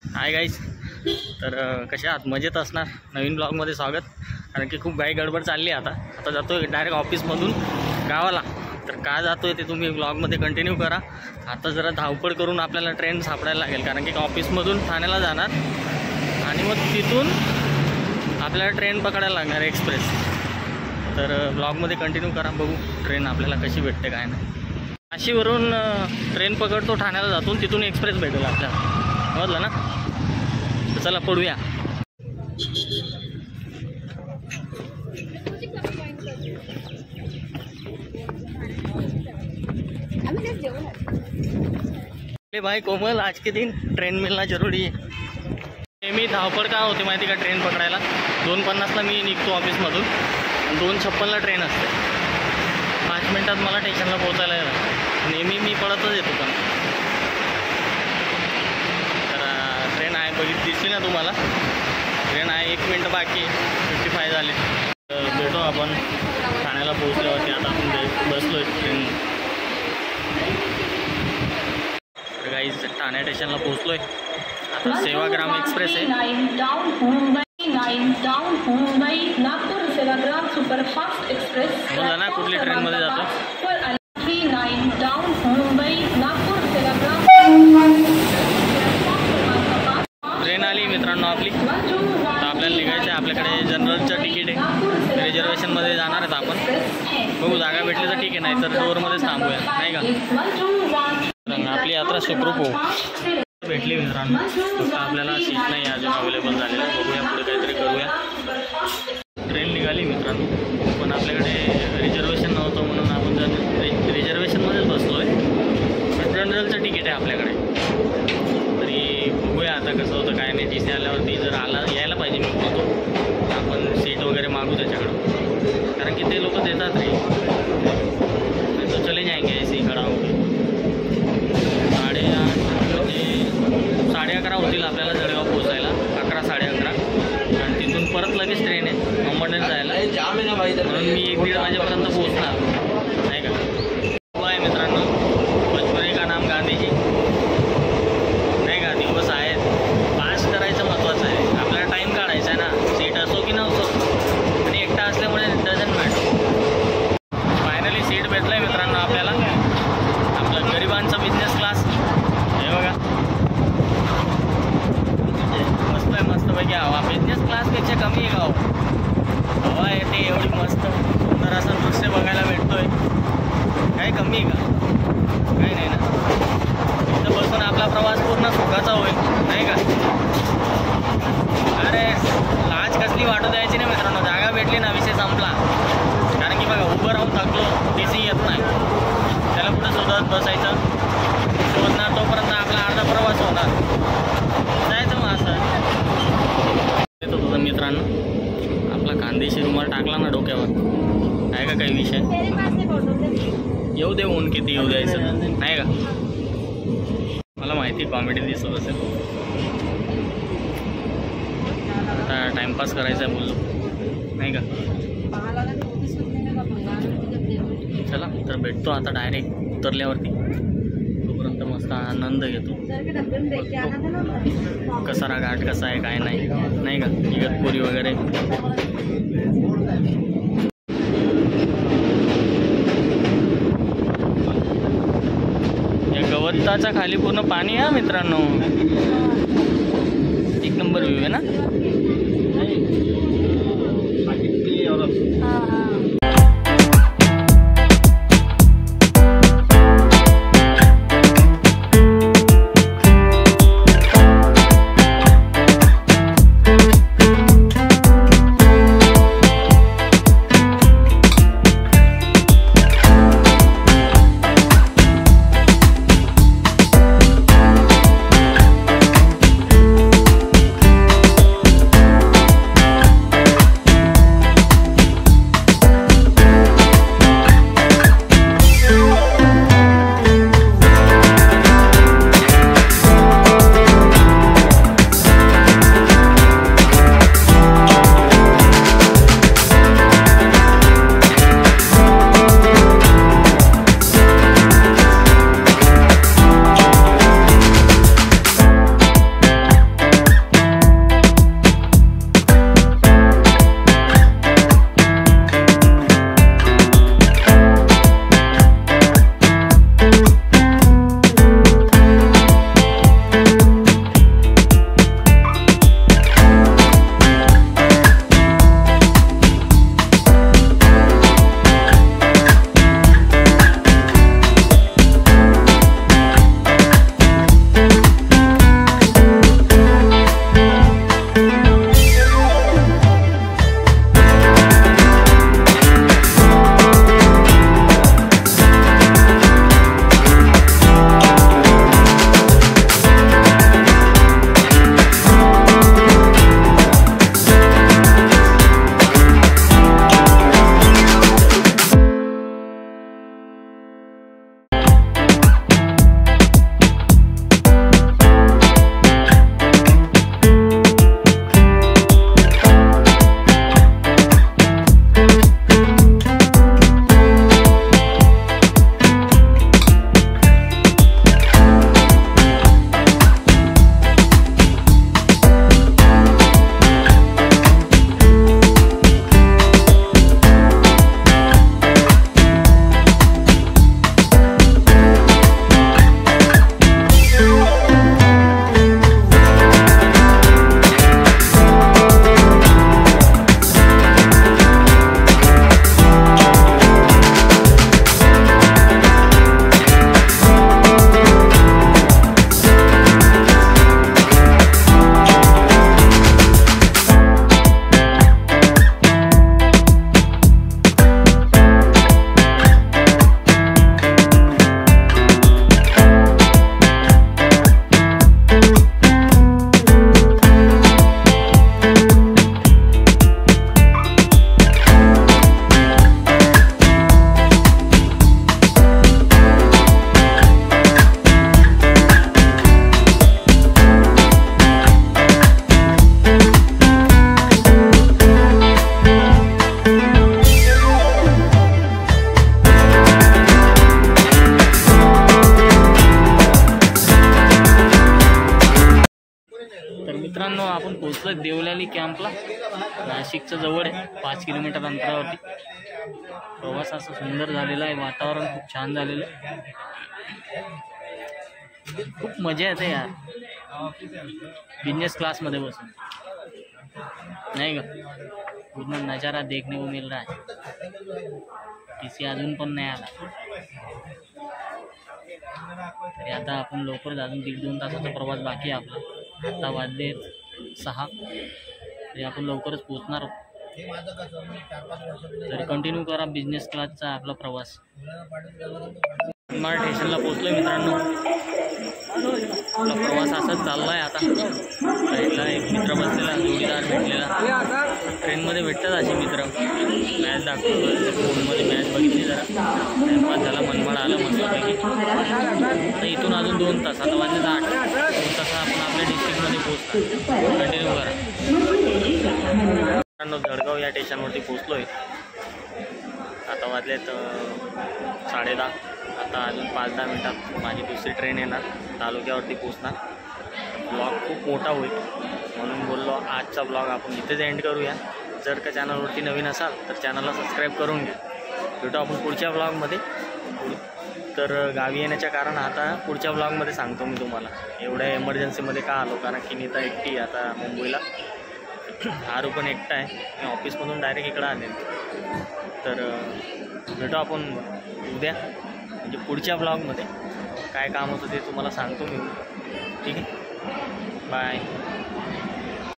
Hi guys, तर कशा आहात? मजेत असणार. नवीन ब्लॉगमध्ये स्वागत. कारण की खूप घाई गडबड चालली आहे. आता जातो आहे डायरेक्ट ऑफिसमधून गावाला. तर का जातो आहे ते तुम्ही ब्लॉगमध्ये कंटिन्यू करा. आता जरा धावपळ करून आपल्याला ट्रेन सापडायला लागेल, कारण की ऑफिसमधून ठाण्याला जाणार आणि मग तिथून आपल्याला ट्रेन पकडायला लागणार एक्सप्रेस. तर ब्लॉगमध्ये कंटिन्यू करा, बघू ट्रेन आपल्याला कशी भेटते काय नाही. नाशिकवरून ट्रेन पकडतो, ठाण्याला जातो, तिथून एक्सप्रेस भेटेल आपल्याला. समजलं ना? तर चला पडूया. भाई कोमल, आज के दिन ट्रेन मिलना जरूरी है. नेहमी धावपळ का होते माहिती का ट्रेन पकडायला? 2:50ला मी निघतो ऑफिसमधून, 2:56ला ट्रेन असते. 5 मिनिटात मला स्टेशनला पोहोचायला येणार. नेहमी मी पळतच येतो. पण तर ट्रेन आहे, दिसली ना तुम्हाला? ट्रेन आहे, 1 मिनटं बाकी, 55 झाले. तर भेटू आपण ठाण्याला पोहोचल्यावरती. आता आपण बसलो आहे ट्रेन. तर गाईज ठाणे स्टेशनला पोहोचलो आहे. आता सेवाग्राम एक्सप्रेस आहे. बोला ना कुठली ट्रेनमध्ये जातो? ट्रेन आली मित्रांनो आपली. तर आपल्याला निघायचं आहे. आपल्याकडे जनरलचं तिकीट आहे. रिझर्वेशनमध्ये जाणार आहेत आपण. बघू जागा भेटली तर ठीक आहे, नाही तर डोअरमध्येच थांबूया, नाही का? आपली यात्रा सुखरूप हो. भेटली मित्रांनो. फक्त आपल्याला सीट नाही अजून अवेलेबल झालेलं. बघूया पुढे काहीतरी करूया. ट्रेन निघाली मित्रांनो, पण आपल्याकडे रिझर्वेशन नव्हतं म्हणून आपण जर रिझर्वेशनमध्येच बसलो आहे. पण जनरलचं तिकीट आहे आपल्याकडे. तरी बघूया आता कसं होतं काय नाही. टी सी आल्यावरती जर यायला पाहिजे मी बोलतो, आपण सीट वगैरे मागू त्याच्याकडं, कारण की ते लोक देतात रे. तो चले जाएंगे ऐसे खडा होते. 8:30 म्हणजे 11:30 होतील आपल्याला जळगाव पोहोचायला. 11, 11:30. आणि तिथून परत लगेच ट्रेन आहे अंबरनेर जायला. म्हणून मी 1-1:30 वाजेपर्यंत पोहोचणार, नाही का? हो आहे मित्रांनो, बचपने का नाम गांधीजी, नाही का? दिवस आहेत. पास करायचं महत्त्वाचं आहे. आपल्याला टाईम काढायचा आहे ना, सीट असो की नसो. आणि एकटा असल्यामुळे डझंट मॅटर. फायनली सीट भेटलं आहे मित्रांनो आपल्याला. आपलं गरिबांचा बिझनेस क्लास हे बघा, मस्त आहे. मस्तपैकी हवा बिझनेस क्लासपेक्षा कमी आहे गाव. हवा येते एवढी मस्त, सुंदर असं दृश्य बघायला भेटतोय. काय कमी आहे का? काही नाही ना. इथं बसून आपला प्रवास पूर्ण सुखाचा होईल, नाही का? अरे लाज कसली वाटू द्यायची नाही मित्रांनो. जागा भेटली ना, विषय संपला. कारण की बघा, उभं राहून थकलो, टी सी येत नाही, त्याला कुठं शोधत बसायचं. शोधणार तोपर्यंत आपला अर्धा प्रवास होणार. जायचं मग असं. येतो तुझा मित्रांनो आपला कांदेशी रुमाल टाकला ना डोक्यावर, आहे का काही विषय? येऊ दे ऊन, किती येऊ द्यायचं, नाही का? मला माहिती कॉमेडी दिसत असेल. आता टाइमपास करायचा आहे बोललो, नाही का? चला तर भेटतो आता डायरेक्ट उतरल्यावरती. तोपर्यंत मस्त आनंद घेतो. कसारा घाट कसा आहे काय नाही, नाही का? इगतपुरी वगैरे. या गवताच्या खाली पूर्ण पाणी आहे मित्रांनो. 1 नंबर व्ह्यू आहे ना. मित्रांनो आपण पोहोचलो देवलाली कॅम्पला. नाशिकच्या जवळ आहे, 5 किलोमीटर अंतरावरती. प्रवास असा सुंदर झालेला आहे, वातावरण खूप छान झालेलं आहे. खूप मजा येते यार बिजनेस क्लासमध्ये बसून, नाही का. पूर्ण नजारा देखने को मिल रहा है. किसी अजून पण नाही आला. तरी आता आपण लवकर अजून 1.5-2 तासाचा प्रवास बाकी आहे आपला. आता वाजले 6, तरी आपण लवकरच पोहोचणार आहोत. तरी कंटिन्यू करा बिझनेस क्लासचा आपला प्रवास. मनमाड स्टेशनला पोहोचलोय मित्रांनो. आपला प्रवास असाच चालला आहे आता. साईडला एक मित्र बसलेला, जोडीदार भेटलेला. ट्रेनमध्ये भेटतात असे मित्र. मॅच दाखवतो, फोनमध्ये मॅच बघितली जरा. टाइमपास झाला, मनमाड आलं मस्तपैकी. तर इथून अजून 2 तास, आता वाजले 8. 2 तास आपण आपल्या डिस्ट्रिक्टमध्ये पोहोचतो. कंटिन्यू करा मित्रांनो. जळगाव या स्टेशनवरती पोहोचलो आहे. आता वाजलेत 10:30. आता अजून 5-10 मिनटात माझी दुसरी ट्रेन येणार, तालुक्यावरती पोचणार. ब्लॉग खूप मोठा होईल म्हणून बोललो आजचा ब्लॉग आपण इथेच एंड करूया. जर का चॅनलवरती नवीन असाल तर चॅनलला सबस्क्राईब करून घ्या. भेटू आपण पुढच्या ब्लॉगमध्ये. तर गावी येण्याच्या कारण आता पुढच्या ब्लॉगमध्ये सांगतो मी तुम्हाला. एवढ्या एमर्जन्सीमध्ये का आलो, कारण की नीता एकटी आता मुंबईला, आरू पण एकटा आहे. मी ऑफिसमधून डायरेक्ट इकडं आले. तर भेटू आपण उद्या, म्हणजे पुढच्या ब्लॉगमध्ये. काय काम होतं ते तुम्हाला सांगतो मी. ठीक आहे, बाय.